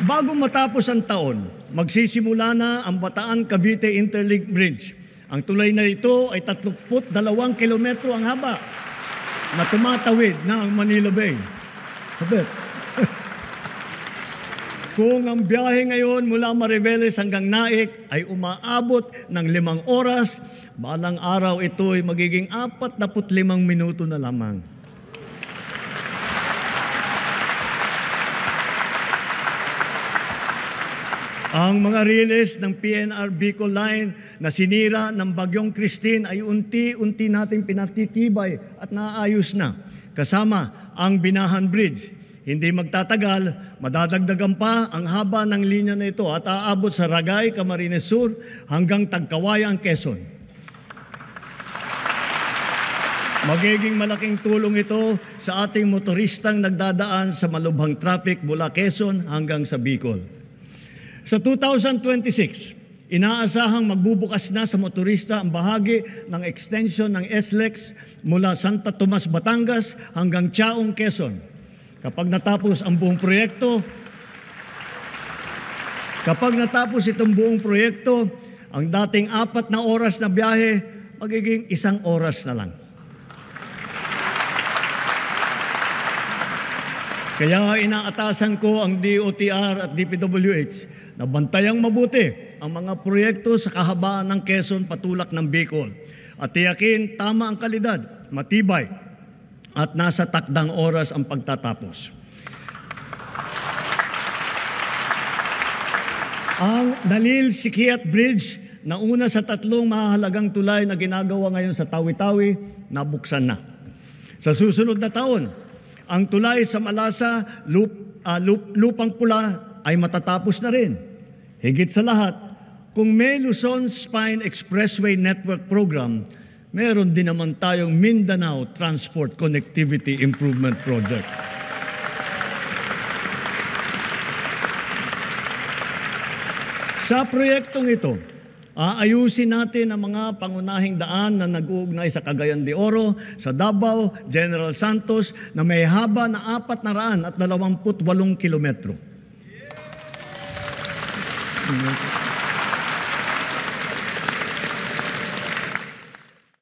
Bago matapos ang taon, magsisimula na ang Bataan-Cavite Interlink Bridge. Ang tulay na ito ay 32 kilometro ang haba na tumatawid ng Manila Bay. Sabit. Kung ang biyahe ngayon mula Mariveles hanggang Naik ay umaabot ng 5 oras, balang araw ito ay magiging 45 minuto na lamang. Ang mga riles ng PNR Bicol Line na sinira ng Bagyong Christine ay unti-unti nating pinatitibay at naayos na. Kasama ang Binahan Bridge. Hindi magtatagal, madadagdagan pa ang haba ng linya na ito at aabot sa Ragay, Camarines Sur hanggang Tagkawayan, Quezon. Magiging malaking tulong ito sa ating motoristang nagdadaan sa malubhang traffic mula Quezon hanggang sa Bicol. Sa 2026, inaasahang magbubukas na sa motorista ang bahagi ng extension ng SLEX mula Santa Tomas, Batangas hanggang Chaong, Quezon. Kapag natapos itong buong proyekto, ang dating 4 na oras na biyahe magiging 1 oras na lang. Kaya inaatasan ko ang DOTR at DPWH na bantayang mabuti ang mga proyekto sa kahabaan ng Quezon patulak ng Bicol at tiyakin tama ang kalidad, matibay at nasa takdang oras ang pagtatapos. Ang Dalil-Sikiat Bridge na una sa 3 mahalagang tulay na ginagawa ngayon sa Tawi-Tawi, nabuksan na. Sa susunod na taon, ang tulay sa Malasa, Lupang Pula ay matatapos na rin. Higit sa lahat, kung may Luzon Spine Expressway Network Program, meron din naman tayong Mindanao Transport Connectivity Improvement Project. Sa proyektong ito, aayusin natin ang mga pangunahing daan na nag-uugnay sa Cagayan de Oro, sa Davao, General Santos na may haba na 428 kilometro.